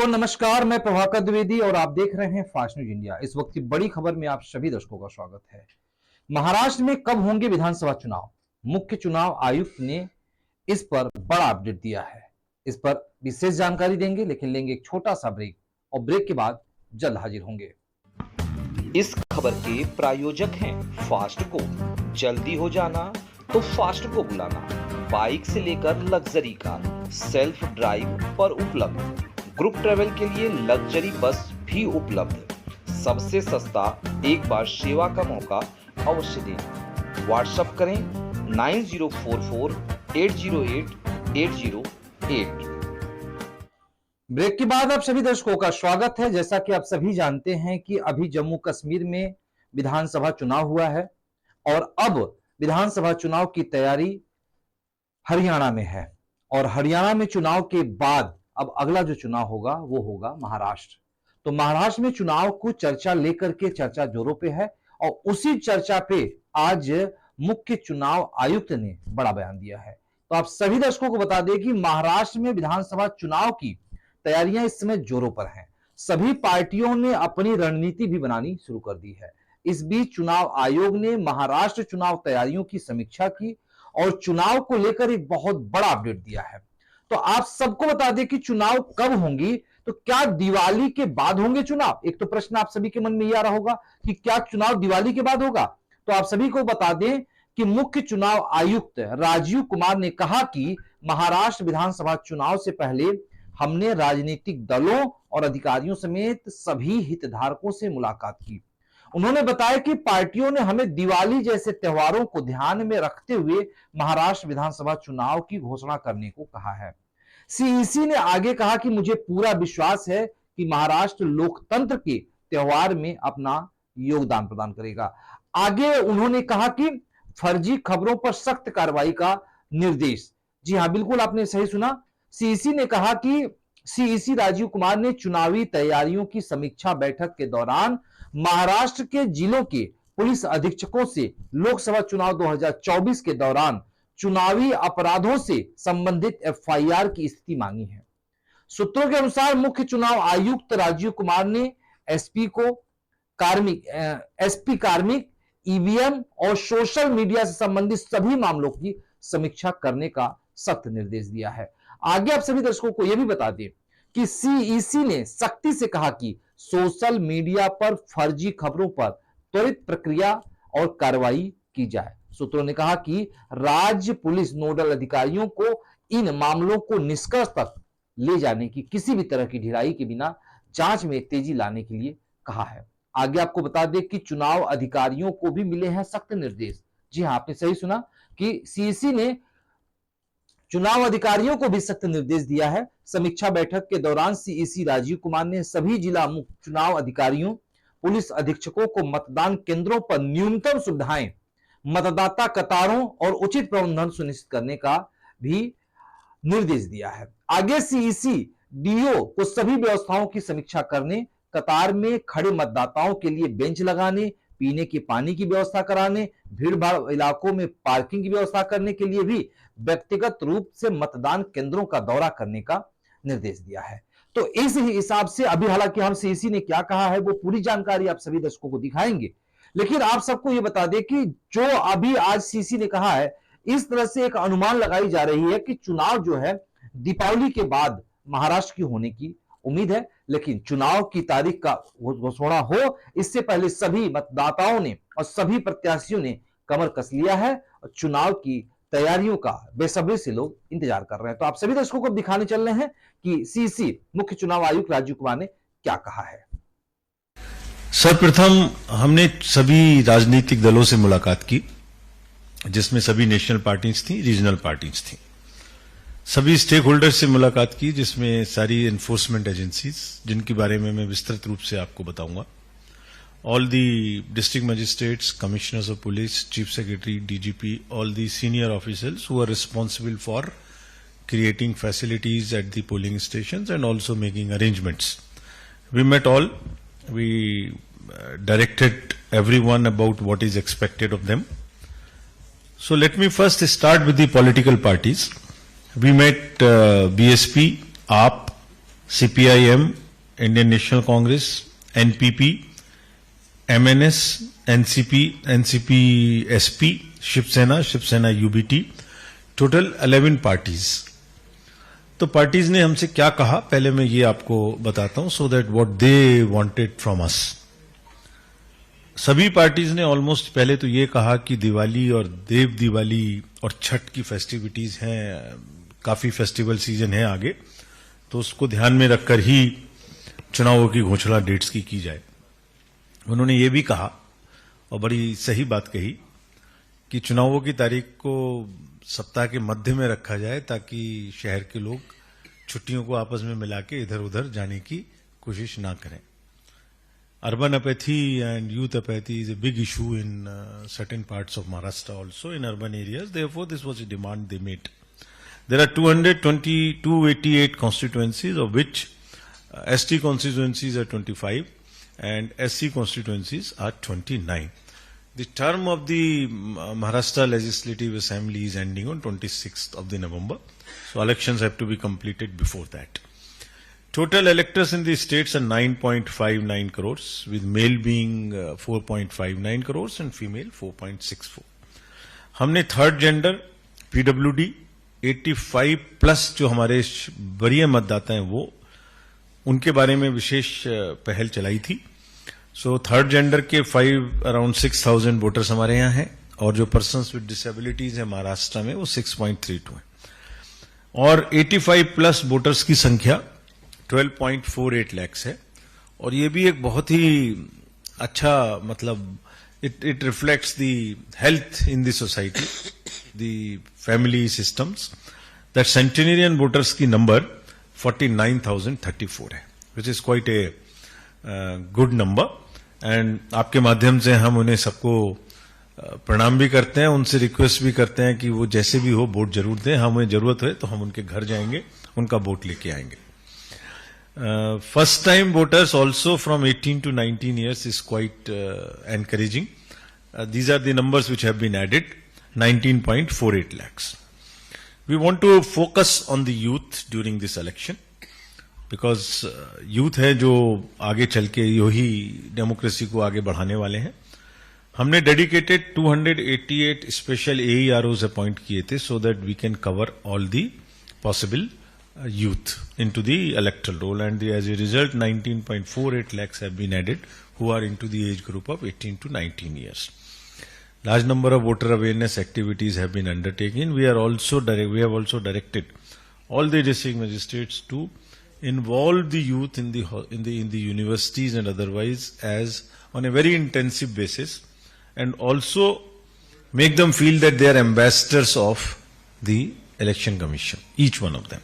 दोस्तों नमस्कार, मैं प्रभाकर द्विवेदी और आप देख रहे हैं फास्ट न्यूज इंडिया। इस वक्त की बड़ी खबर में आप सभी दर्शकों का स्वागत है। महाराष्ट्र में कब होंगे विधानसभा चुनाव? मुख्य चुनाव आयुक्त ने इस पर बड़ा अपडेट दिया है। इस पर विशेष जानकारी देंगे, लेकिन लेंगे एक छोटा सा ब्रेक और ब्रेक के बाद जल्द हाजिर होंगे। इस खबर के प्रायोजक हैं फास्ट को। जल्दी हो जाना तो फास्ट को बुलाना। बाइक से लेकर लग्जरी कार सेल्फ ड्राइव पर उपलब्ध। ग्रुप ट्रेवल के लिए लग्जरी बस भी उपलब्ध। सबसे सस्ता एक बार सेवा का मौका अवश्य दें। व्हाट्सएप करें 9044808808। ब्रेक के बाद आप सभी दर्शकों का स्वागत है। जैसा कि आप सभी जानते हैं कि अभी जम्मू कश्मीर में विधानसभा चुनाव हुआ है और अब विधानसभा चुनाव की तैयारी हरियाणा में है और हरियाणा में चुनाव के बाद अब अगला जो चुनाव होगा वो होगा महाराष्ट्र। तो महाराष्ट्र में चुनाव को चर्चा लेकर के चर्चा जोरों पे है और उसी चर्चा पे आज मुख्य चुनाव आयुक्त ने बड़ा बयान दिया है। तो आप सभी दर्शकों को बता दें कि महाराष्ट्र में विधानसभा चुनाव की तैयारियां इस समय जोरों पर हैं। सभी पार्टियों ने अपनी रणनीति भी बनानी शुरू कर दी है। इस बीच चुनाव आयोग ने महाराष्ट्र चुनाव तैयारियों की समीक्षा की और चुनाव को लेकर एक बहुत बड़ा अपडेट दिया है। तो आप सबको बता दें कि चुनाव कब होंगी, तो क्या दिवाली के बाद होंगे चुनाव? एक तो प्रश्न आप सभी के मन में यह आ रहा होगा कि क्या चुनाव दिवाली के बाद होगा। तो आप सभी को बता दें कि मुख्य चुनाव आयुक्त राजीव कुमार ने कहा कि महाराष्ट्र विधानसभा चुनाव से पहले हमने राजनीतिक दलों और अधिकारियों समेत सभी हितधारकों से मुलाकात की। उन्होंने बताया कि पार्टियों ने हमें दिवाली जैसे त्योहारों को ध्यान में रखते हुए महाराष्ट्र विधानसभा चुनाव की घोषणा करने को कहा है। सीईसी ने आगे कहा कि मुझे पूरा विश्वास है कि महाराष्ट्र लोकतंत्र के त्योहार में अपना योगदान प्रदान करेगा। आगे उन्होंने कहा कि फर्जी खबरों पर सख्त कार्रवाई का निर्देश। जी हां, बिल्कुल आपने सही सुना। सीईसी ने कहा कि सीईसी राजीव कुमार ने चुनावी तैयारियों की समीक्षा बैठक के दौरान महाराष्ट्र के जिलों के पुलिस अधीक्षकों से लोकसभा चुनाव 2024 के दौरान चुनावी अपराधों से संबंधित एफआईआर की स्थिति मांगी है। सूत्रों के अनुसार मुख्य चुनाव आयुक्त राजीव कुमार ने एसपी कार्मिक ईवीएम और सोशल मीडिया से संबंधित सभी मामलों की समीक्षा करने का सख्त निर्देश दिया है। आगे आप सभी दर्शकों को यह भी बता दें कि सीईसी ने सख्ती से कहा कि सोशल मीडिया पर फर्जी खबरों पर त्वरित प्रक्रिया और कार्रवाई की जाए। सूत्रों ने कहा कि राज्य पुलिस नोडल अधिकारियों को इन मामलों को निष्कर्ष तक ले जाने की किसी भी तरह की ढिलाई के बिना जांच में तेजी लाने के लिए कहा है। आगे आपको बता दें कि चुनाव अधिकारियों को भी मिले हैं सख्त निर्देश। जी हां, आपने सही सुना कि सीईसी ने चुनाव अधिकारियों को भी सख्त निर्देश दिया है। समीक्षा बैठक के दौरान सीईसी राजीव कुमार ने सभी जिला मुख्य चुनाव अधिकारियों, पुलिस अधीक्षकों को मतदान केंद्रों पर न्यूनतम सुविधाएं, मतदाता कतारों और उचित प्रबंधन सुनिश्चित करने का भी निर्देश दिया है। आगे सीईसी डीओ को सभी व्यवस्थाओं की समीक्षा करने, कतार में खड़े मतदाताओं के लिए बेंच लगाने, पीने के पानी की व्यवस्था कराने, भीड़ भाड़ इलाकों में पार्किंग की व्यवस्था करने के लिए भी व्यक्तिगत रूप से मतदान केंद्रों का दौरा करने का निर्देश दिया है। तो इस हिसाब से अभी हालांकि हम सीईसी ने क्या कहा है वो पूरी जानकारी आप सभी दर्शकों को दिखाएंगे, लेकिन आप सबको यह बता दें कि जो अभी आज सीईसी ने कहा है, इस तरह से एक अनुमान लगाई जा रही है कि चुनाव जो है दीपावली के बाद महाराष्ट्र की होने की उम्मीद है, लेकिन चुनाव की तारीख का घोषणा हो इससे पहले सभी मतदाताओं ने और सभी प्रत्याशियों ने कमर कस लिया है और चुनाव की तैयारियों का बेसब्री से लोग इंतजार कर रहे हैं। तो आप सभी दर्शकों को दिखाने चल रहे हैं कि सीईसी मुख्य चुनाव आयुक्त राजीव कुमार ने क्या कहा है। सर्वप्रथम हमने सभी राजनीतिक दलों से मुलाकात की, जिसमें सभी नेशनल पार्टीज थी, रीजनल पार्टीज थी। सभी स्टेक होल्डर्स से मुलाकात की, जिसमें सारी एनफोर्समेंट एजेंसीज, जिनके बारे में मैं विस्तृत रूप से आपको बताऊंगा। All the district magistrates, commissioners of police, chief secretary, DGP, all the senior officials who are responsible for creating facilities at the polling stations and also making arrangements. We met all. We directed everyone about what is expected of them. So let me first start with the political parties. We met BSP, AAP, CPIM, Indian National Congress, NPP, MNS, NCP, SP, Shiv Sena UBT, total 11 parties. तो parties ने हमसे क्या कहा पहले मैं ये आपको बताता हूं, so that what they wanted from us. सभी पार्टीज ने ऑलमोस्ट पहले तो ये कहा कि दिवाली और देव दिवाली और छठ की फेस्टिविटीज हैं, काफी फेस्टिवल सीजन है आगे, तो उसको ध्यान में रखकर ही चुनावों की घोषणा डेट्स की जाए। उन्होंने ये भी कहा और बड़ी सही बात कही कि चुनावों की तारीख को सप्ताह के मध्य में रखा जाए ताकि शहर के लोग छुट्टियों को आपस में मिला के इधर उधर जाने की कोशिश ना करें। Urban apathy and youth apathy is a big issue in certain parts of Maharashtra also in urban areas, therefore this was a demand they made. There are 288 constituencies, of which ST constituencies are 25 and SC constituencies are 29. The term of the Maharashtra Legislative Assembly is ending on 26th of the November, so elections have to be completed before that. Total electors in the states are 9.59 crores, with male being 4.59 crores and female 4.64. हमने third gender PWD 85 plus जो हमारे वरीय मतदाता हैं वो उनके बारे में विशेष पहल चलाई थी। सो थर्ड जेंडर के अराउंड 6,000 वोटर्स हमारे यहाँ हैं, और जो पर्सन्स विद डिसेबिलिटीज है महाराष्ट्र में वो 6.32 है, और 85 प्लस वोटर्स की संख्या 12.48 लाख है। और ये भी एक बहुत ही अच्छा मतलब it reflects the health in the society, the family systems, that centenarian voters की number 49,034 है, which is quite a good number, and आपके माध्यम से हम उन्हें सबको प्रणाम भी करते हैं, उनसे रिक्वेस्ट भी करते हैं कि वो जैसे भी हो वोट जरूर दें, हमें जरूरत है तो हम उनके घर जाएंगे, उनका वोट लेके आएंगे। First time voters also from 18 to 19 years is quite encouraging. These are the numbers which have been added, 19.48 lakhs. We want to focus on the youth during this election because youth है जो आगे चल के यही democracy को आगे बढ़ाने वाले हैं। हमने डेडिकेटेड 288 स्पेशल AEROs अपॉइंट किए थे so that we can cover all the possible youth into the electoral roll, and as a result 19.48 lakhs have been added who are into the age group of 18 to 19 years. Large number of voter awareness activities have been undertaken. We have also directed all the district magistrates to involve the youth in the universities and otherwise as on a very intensive basis, and also make them feel that they are ambassadors of the election commission, each one of them.